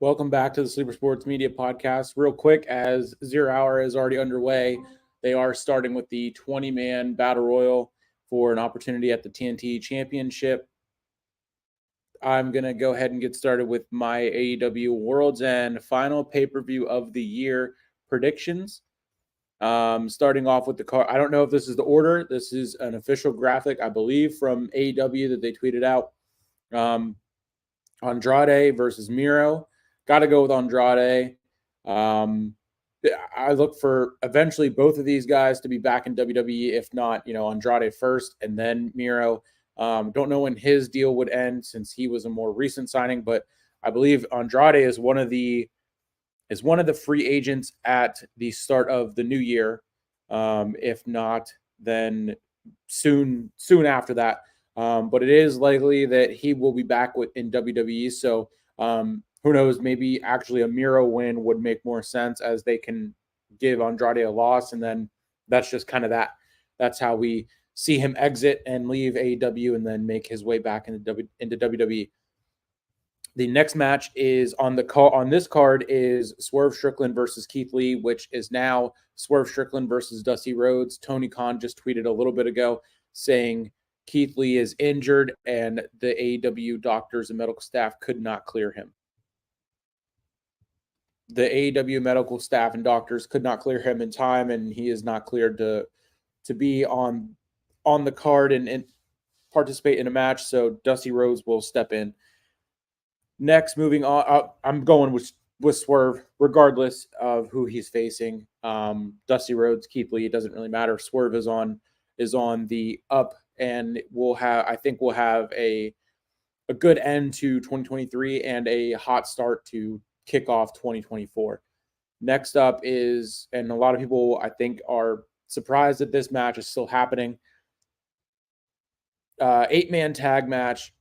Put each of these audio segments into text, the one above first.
Welcome back to the Sleeper Sports Media Podcast. Real quick, as 0 Hour is already underway, they are starting with the 20-man battle royal for an opportunity at the TNT Championship. I'm going to go ahead and get started with my AEW World's End final pay-per-view of the year predictions. Starting off with the card. I don't know if this is the order. This is an official graphic, I believe, from AEW that they tweeted out. Andrade versus Miro. Got to go with Andrade. Um, I look for eventually both of these guys to be back in WWE, if not, Andrade first and then Miro. Don't know when his deal would end since he was a more recent signing, but I believe Andrade is one of the free agents at the start of the new year. If not, then soon after that. But it is likely that he will be back in WWE. So who knows? Maybe actually a Miro win would make more sense, as they can give Andrade a loss, and then that's just kind of that. That's how we see him exit and leave AEW, and then make his way back into WWE. The next match is on this card is Swerve Strickland versus Keith Lee, which is now Swerve Strickland versus Dusty Rhodes. Tony Khan just tweeted a little bit ago saying Keith Lee is injured and the AEW doctors and medical staff could not clear him. The AEW medical staff and doctors could not clear him in time, and he is not cleared to be on the card and participate in a match. So Dusty Rhodes will step in. Next, moving on, I'm going with Swerve, regardless of who he's facing. Dusty Rhodes, Keith Lee, it doesn't really matter. Swerve is on the up, and we'll have a good end to 2023 and a hot start to kick off 2024. Next up is, and a lot of people I think are surprised that this match is still happening. 8-man tag match.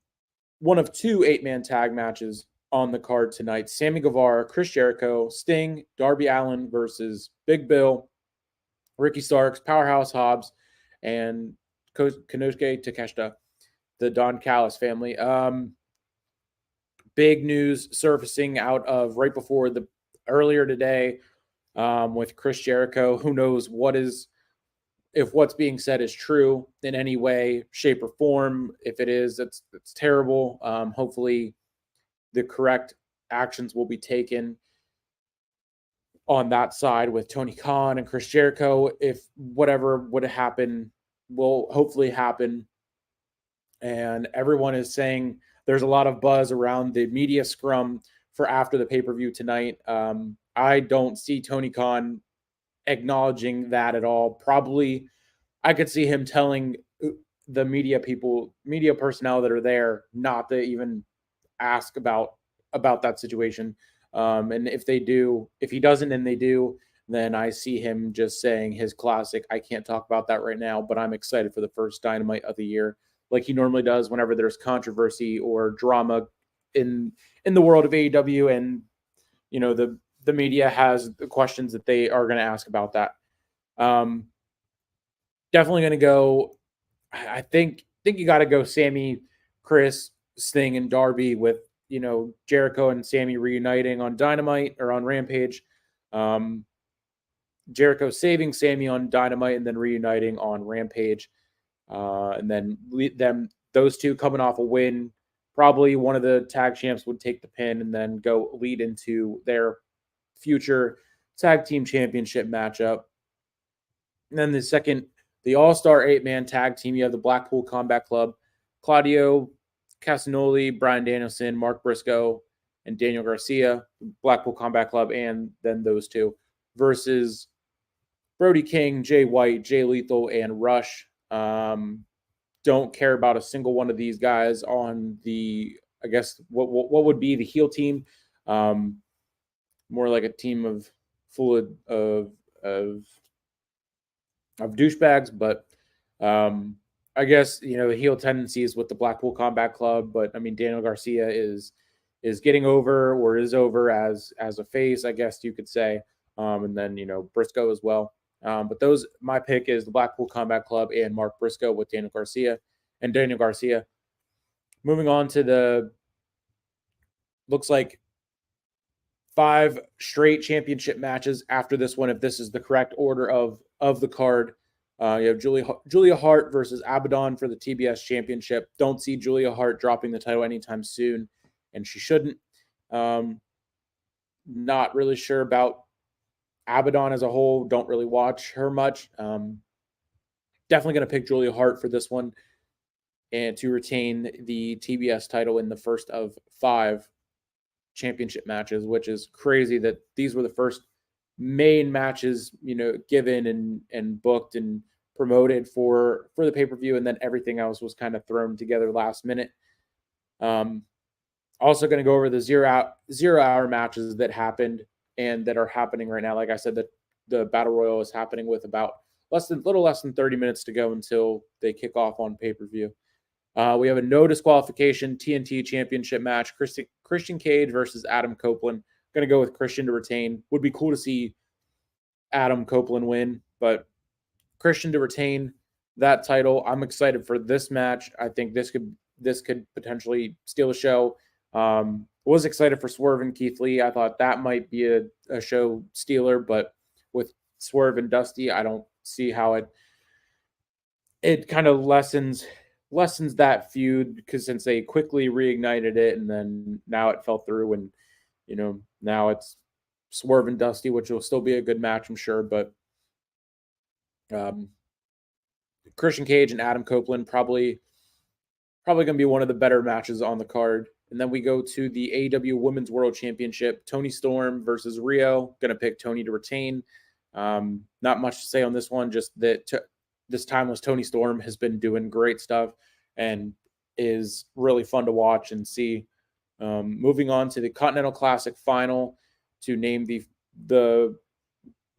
One of two 8-man tag matches on the card tonight. Sammy Guevara, Chris Jericho, Sting, Darby Allin versus Big Bill, Ricky Starks, Powerhouse Hobbs, and Konosuke Takeshita, the Don Callis family. Big news surfacing out of right before earlier today with Chris Jericho. Who knows if what's being said is true in any way, shape, or form. If it is, it's terrible. Hopefully the correct actions will be taken on that side with Tony Khan and Chris Jericho. If whatever would happen will hopefully happen. And everyone is saying there's a lot of buzz around the media scrum for after the pay-per-view tonight. I don't see Tony Khan acknowledging that at all. Probably I could see him telling the media personnel that are there not to even ask about that situation. And if he doesn't and they do, then I see him just saying his classic, I can't talk about that right now, but I'm excited for the first Dynamite of the year, like he normally does whenever there's controversy or drama in the world of AEW, and the media has the questions that they are going to ask about that. Definitely going to go. I think you got to go Sammy, Chris, Sting, and Darby with Jericho and Sammy reuniting on Dynamite or on Rampage. Jericho saving Sammy on Dynamite and then reuniting on Rampage, and then those two coming off a win. Probably one of the tag champs would take the pin and then go lead into their future tag team championship matchup. And then the All-Star 8-man tag team, you have the Blackpool Combat Club, Claudio Castagnoli, Bryan Danielson, Mark Briscoe, and Daniel Garcia, Blackpool Combat Club, and then those two versus Brody King, Jay White, Jay Lethal, and Rush. Don't care about a single one of these guys on the, I guess, what would be the heel team. More like a team full of douchebags, but I guess the heel tendencies with the Blackpool Combat Club. But I mean, Daniel Garcia is getting over, or is over as a face, I guess you could say, and then Briscoe as well. But my pick is the Blackpool Combat Club and Mark Briscoe with Daniel Garcia. Moving on to looks like 5 straight championship matches after this one, if this is the correct order of the card. You have Julia Hart versus Abaddon for the TBS championship. Don't see Julia Hart dropping the title anytime soon, and she shouldn't. Not really sure about Abaddon as a whole. Don't really watch her much. Definitely going to pick Julia Hart for this one and to retain the TBS title in the first of 5 championship matches, which is crazy that these were the first main matches, given and booked and promoted for the pay-per-view, and then everything else was kind of thrown together last minute. Also going to go over the zero hour matches that happened and that are happening right now. Like I said, the Battle Royal is happening with about little less than 30 minutes to go until they kick off on pay-per-view. We have a no disqualification TNT championship match. Christian Cage versus Adam Copeland. Going to go with Christian to retain. Would be cool to see Adam Copeland win, but Christian to retain that title. I'm excited for this match. I think this could potentially steal the show. Was excited for Swerve and Keith Lee. I thought that might be a show stealer, but with Swerve and Dusty, I don't see how it kind of lessens that feud, because since they quickly reignited it and then now it fell through, and now it's Swerve and Dusty, which will still be a good match, I'm sure, but Christian Cage and Adam Copeland probably going to be one of the better matches on the card. And then we go to the AEW Women's World Championship. Toni Storm versus Rio. Going to pick Toni to retain. Not much to say on this one, just that this timeless Toni Storm has been doing great stuff and is really fun to watch and see. Moving on to the Continental Classic final to name the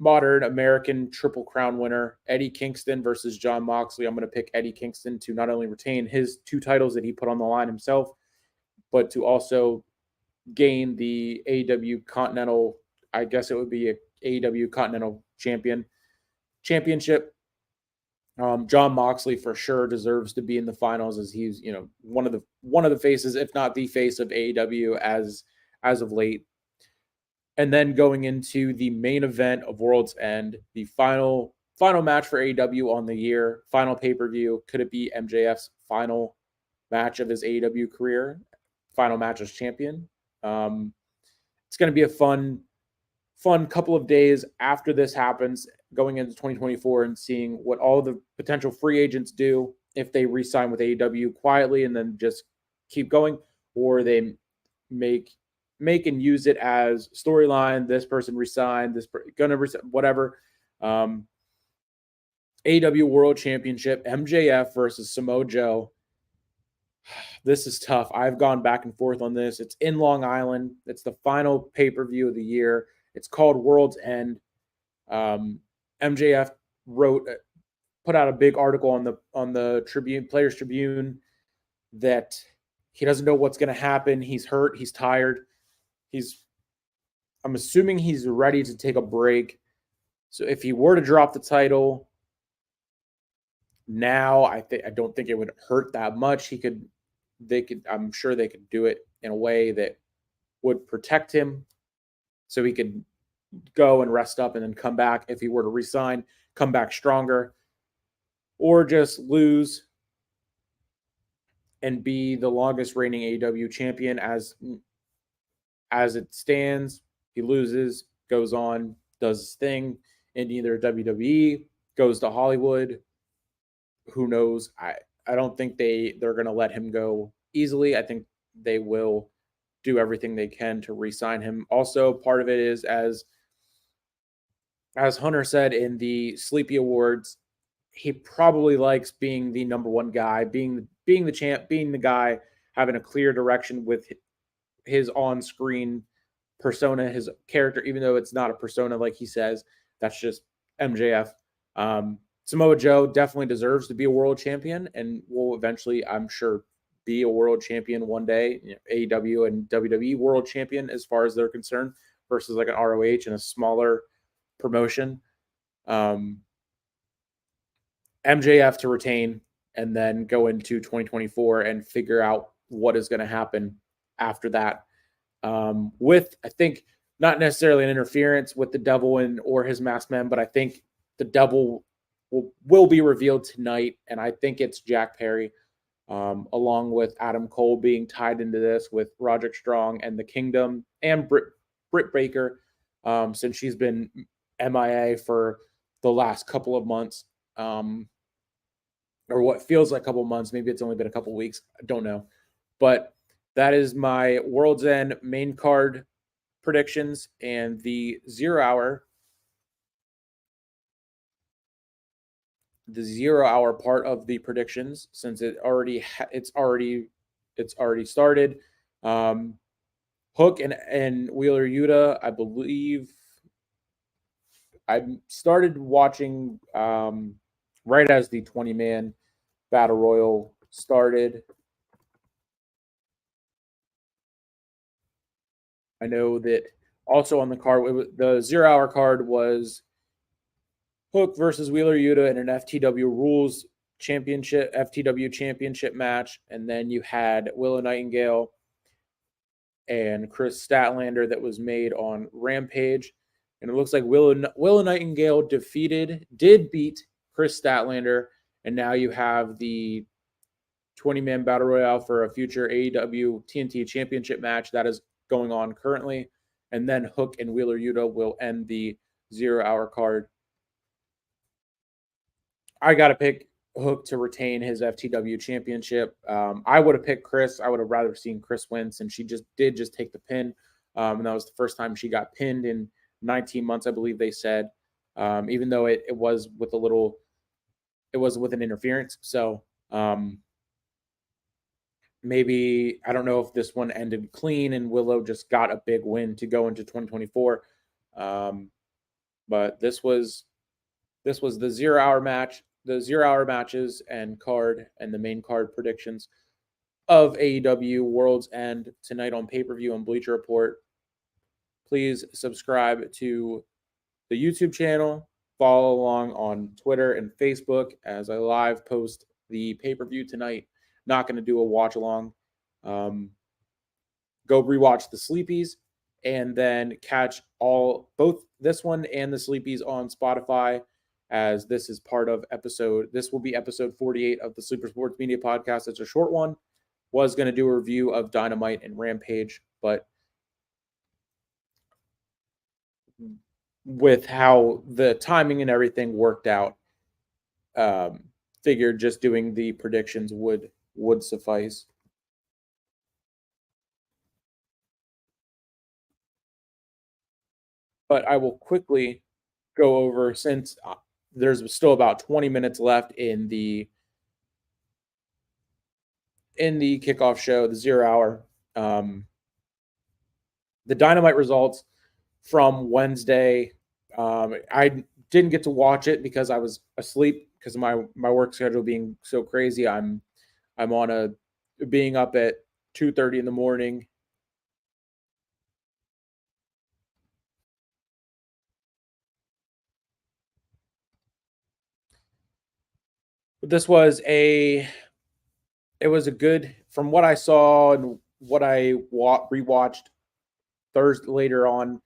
modern American Triple Crown winner, Eddie Kingston versus Jon Moxley. I'm going to pick Eddie Kingston to not only retain his 2 titles that he put on the line himself, but to also gain the AEW Continental, I guess it would be a AEW Continental Championship. Jon Moxley for sure deserves to be in the finals, as he's one of the faces, if not the face of AEW as of late. And then going into the main event of World's End, the final match for AEW on the year, final pay-per-view. Could it be MJF's final match of his AEW career? Final match as champion. It's going to be a fun couple of days after this happens, going into 2024 and seeing what all the potential free agents do, if they re-sign with AEW quietly and then just keep going, or they make and use it as storyline. This person resigned, gonna resign, whatever. AEW World Championship, MJF versus Samoa Joe. This is tough. I've gone back and forth on this. It's in Long Island. It's the final pay-per-view of the year. It's called World's End. MJF put out a big article on the Tribune, Players Tribune, that he doesn't know what's going to happen. He's hurt. He's tired. I'm assuming he's ready to take a break. So if he were to drop the title now, I don't think it would hurt that much. I'm sure they could do it in a way that would protect him, so he could go and rest up and then come back if he were to resign, come back stronger, or just lose and be the longest reigning AEW champion as it stands. He loses, goes on, does his thing in either WWE, goes to Hollywood. Who knows? I don't think they're going to let him go easily. I think they will do everything they can to re-sign him. Also, part of it is, as Hunter said in the Sleepy Awards, he probably likes being the number one guy, being the champ, being the guy, having a clear direction with his on-screen persona, his character, even though it's not a persona like he says. That's just MJF. Samoa Joe definitely deserves to be a world champion and will eventually, I'm sure, be a world champion one day. AEW and WWE world champion as far as they're concerned, versus like an ROH and a smaller promotion. MJF to retain and then go into 2024 and figure out what is going to happen after that. I think not necessarily an interference with the devil or his masked men, but I think the devil will be revealed tonight, and I think it's Jack Perry, along with Adam Cole being tied into this with Roderick Strong and the Kingdom and Britt Baker, since she's been MIA for the last couple of months, or what feels like a couple of months. Maybe it's only been a couple of weeks. I don't know, but that is my World's End main card predictions and the 0 hour. The 0 hour part of the predictions, since it's already started. Hook and Wheeler Yuta, I believe. I started watching right as the 20-man battle royal started. I know that also on the card, the 0 hour card was Hook versus Wheeler Yuta in an FTW championship match, and then you had Willow Nightingale and Chris Statlander that was made on Rampage, and it looks like Willow Nightingale did beat Chris Statlander, and now you have the 20-man battle royale for a future AEW TNT championship match that is going on currently, and then Hook and Wheeler Yuta will end the 0 hour card. I got to pick Hook to retain his FTW championship. I would have picked Chris. I would have rather seen Chris win, since she did take the pin. And that was the first time she got pinned in 19 months, I believe they said, even though it was with an interference. So maybe, I don't know if this one ended clean and Willow just got a big win to go into 2024. But this was the 0 hour match, the 0 hour matches and card, and the main card predictions of AEW World's End tonight on pay-per-view and Bleacher Report. Please subscribe to the YouTube channel, follow along on Twitter and Facebook as I live post the pay-per-view tonight. Not going to do a watch along. Go rewatch the Sleepies, and then catch both this one and the Sleepies on Spotify, as this will be episode 48 of the Sleeper Sports Media Podcast. It's a short one. Was going to do a review of Dynamite and Rampage, but with how the timing and everything worked out, figured just doing the predictions would suffice. But I will quickly go over, since there's still about 20 minutes left in the kickoff show, the 0 hour. The Dynamite results from Wednesday. I didn't get to watch it because I was asleep because of my work schedule being so crazy. I'm on being up at 2:30 in the morning. But this was a good, from what I saw and what I rewatched later on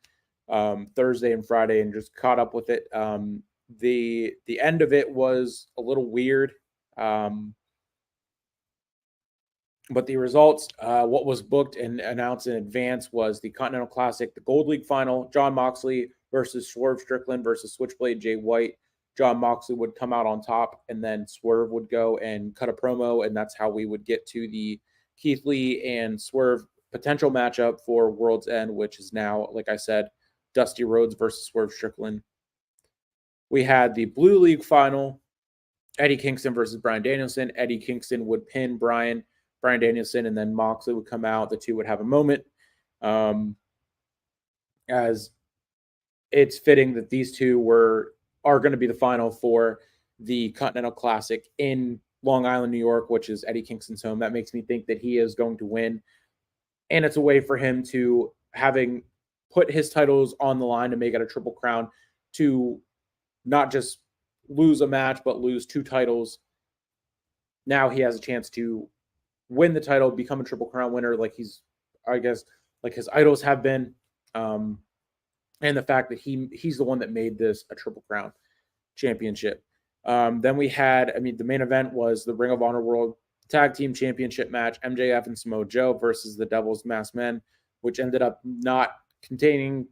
Thursday and Friday, and just caught up with it. The end of it was a little weird, but the results, what was booked and announced in advance, was the Continental Classic, the Gold League Final, Jon Moxley versus Swerve Strickland versus Switchblade Jay White. Jon Moxley would come out on top, and then Swerve would go and cut a promo, and that's how we would get to the Keith Lee and Swerve potential matchup for World's End, which is now, like I said, Dusty Rhodes versus Swerve Strickland. We had the Blue League Final, Eddie Kingston versus Bryan Danielson. Eddie Kingston would pin Bryan Danielson, and then Moxley would come out. The two would have a moment. As it's fitting that these two are going to be the final for the Continental Classic in Long Island, New York, which is Eddie Kingston's home. That makes me think that he is going to win. And it's a way for him to, having put his titles on the line to make it a Triple Crown, to not just lose a match, but lose two titles. Now he has a chance to win the title, become a Triple Crown winner, like his idols have been. and the fact that he's the one that made this a Triple Crown championship. Then we had, the main event was the Ring of Honor World Tag Team Championship match, MJF and Samoa Joe versus the Devil's Masked Men, which ended up not containing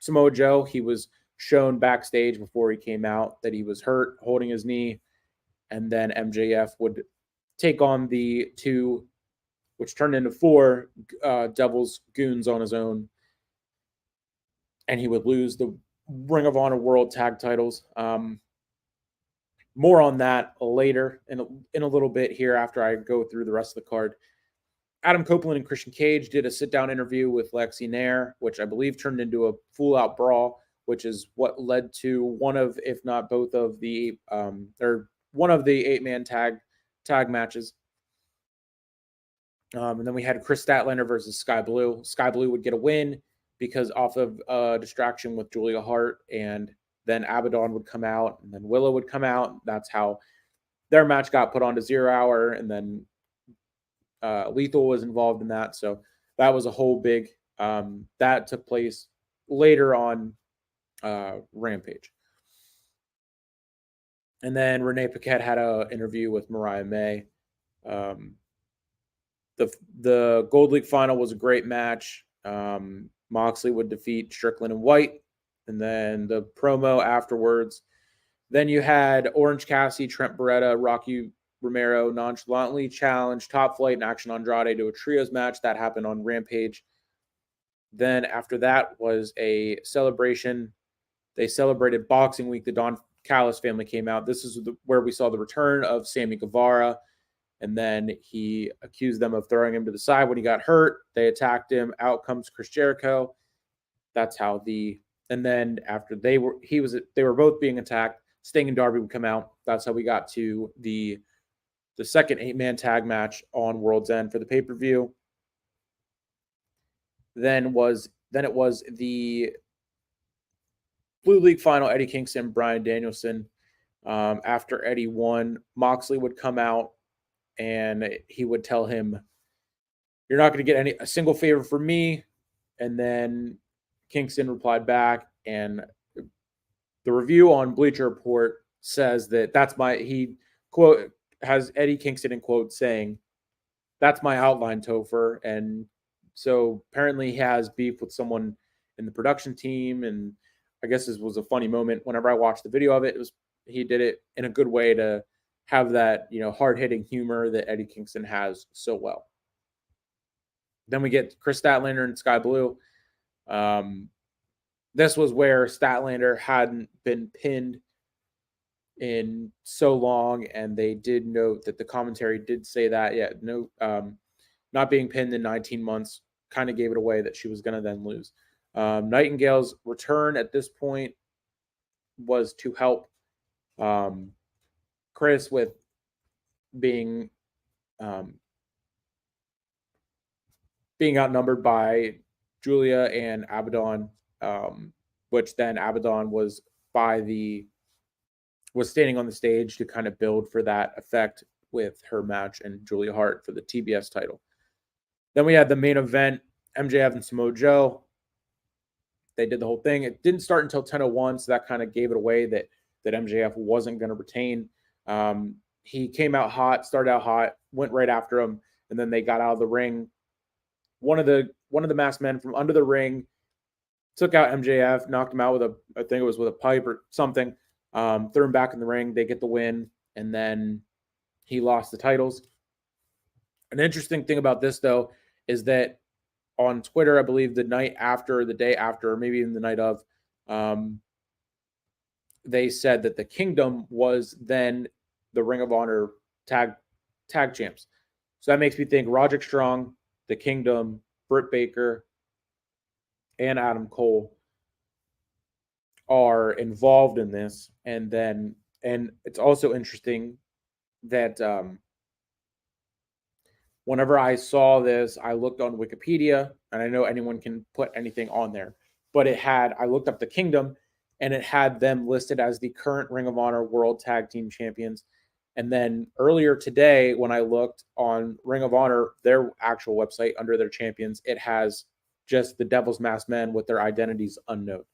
Samoa Joe. He was shown backstage before he came out that he was hurt, holding his knee, and then MJF would take on the two, which turned into four Devil's Goons on his own, and he would lose the Ring of Honor World Tag titles. More on that later in a little bit here after I go through the rest of the card. Adam Copeland and Christian Cage did a sit-down interview with Lexi Nair, which I believe turned into a full-out brawl, which is what led to one of, if not both of the, or one of the 8-man tag matches. And then we had Chris Statlander versus Sky Blue. Sky Blue would get a win because off of a distraction with Julia Hart, and then Abaddon would come out, and then Willow would come out. That's how their match got put on to 0 Hour, and then Lethal was involved in that. So that was a whole big, that took place later on Rampage. And then Renee Paquette had an interview with Mariah May. The Gold League final was a great match. Moxley would defeat Strickland and White. And then the promo afterwards. Then you had Orange Cassidy, Trent Beretta, Rocky Romero nonchalantly challenged Top Flight and Action Andrade to a trios match. That happened on Rampage. Then after that was a celebration. They celebrated Boxing Week. The Don Callis family came out. This is where we saw the return of Sammy Guevara. And then he accused them of throwing him to the side when he got hurt. They attacked him. Out comes Chris Jericho. That's how and then after they were both being attacked, Sting and Darby would come out. That's how we got to the second 8-man tag match on World's End for the pay-per-view. Then it was the Blue League final, Eddie Kingston, Bryan Danielson. After Eddie won, Moxley would come out and he would tell him, "You're not going to get a single favor from me." And then Kingston replied back, and the review on Bleacher Report says that he quote has Eddie Kingston in quote saying, "That's my outline, Topher." And so apparently he has beef with someone in the production team, and I guess this was a funny moment. Whenever I watched the video of it, he did it in a good way to have that, hard-hitting humor that Eddie Kingston has so well. Then we get Chris Statlander and Sky Blue. This was where Statlander hadn't been pinned in so long, and they did note that the commentary did say that, not being pinned in 19 months kind of gave it away that she was going to then lose. Nightingale's return at this point was to help Chris with being outnumbered by Julia and Abaddon, which then Abaddon was standing on the stage to kind of build for that effect with her match and Julia Hart for the TBS title. Then we had the main event, MJF and Samoa Joe. They did the whole thing. It didn't start until 10:01, so that kind of gave it away that MJF wasn't going to retain. He came out hot, started out hot, went right after him, and then they got out of the ring. One of the masked men from under the ring took out MJF, knocked him out with a pipe or something, threw him back in the ring. They get the win, and then he lost the titles. An interesting thing about this, though, is that on Twitter, I believe the night after, the day after, or maybe even the night of, they said that the Kingdom was then the Ring of Honor tag champs. So that makes me think Roderick Strong, the Kingdom, Britt Baker, and Adam Cole are involved in this. And it's also interesting that whenever I saw this, I looked on Wikipedia, and I know anyone can put anything on there, but I looked up the Kingdom, and it had them listed as the current Ring of Honor World Tag Team Champions. And then earlier today, when I looked on Ring of Honor, their actual website under their champions, it has just the Devil's Masked Men with their identities unknown.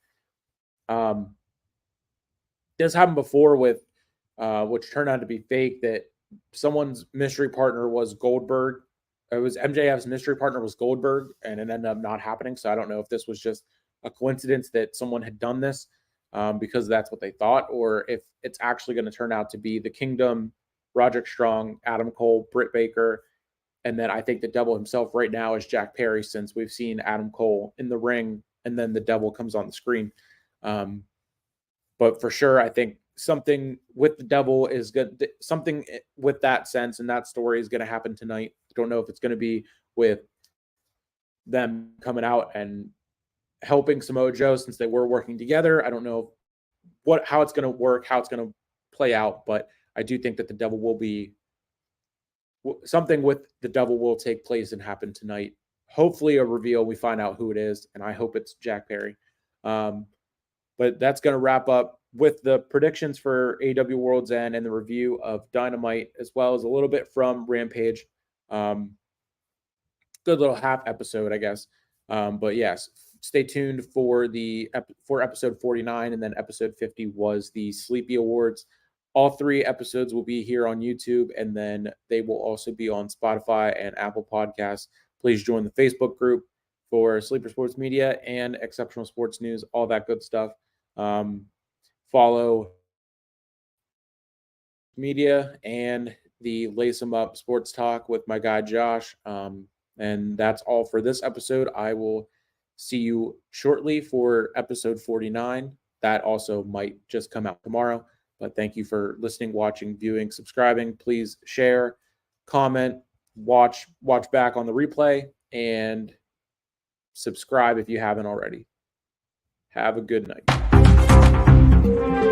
This happened before with which turned out to be fake, that someone's mystery partner was Goldberg. It was MJF's mystery partner was Goldberg, and it ended up not happening. So I don't know if this was just a coincidence that someone had done this because that's what they thought, or if it's actually going to turn out to be the Kingdom, Roderick Strong, Adam Cole, Britt Baker, and then I think the Devil himself right now is Jack Perry, since we've seen Adam Cole in the ring and then the Devil comes on the screen. But for sure, I think something with the Devil is good. Something with that sense and that story is going to happen tonight. Don't know if it's going to be with them coming out and helping Samoa Joe, since they were working together. I don't know how it's going to work, how it's going to play out, but I do think that the Devil will be something with the Devil will take place and happen tonight. Hopefully a reveal, we find out who it is, and I hope it's Jack Perry. But that's going to wrap up with the predictions for AEW World's End and the review of Dynamite, as well as a little bit from Rampage. Good little half episode, I guess. But yes, stay tuned for episode 49, and then episode 50 was the Sleepy Awards. All 3 episodes will be here on YouTube, and then they will also be on Spotify and Apple Podcasts. Please join the Facebook group for Sleeper Sports Media and Exceptional Sports News, all that good stuff. Follow media and the Lace 'em Up Sports Talk with my guy Josh. And that's all for this episode. I will see you shortly for episode 49. That also might just come out tomorrow. But thank you for listening, watching, viewing, subscribing. Please share, comment, watch back on the replay, and subscribe if you haven't already. Have a good night.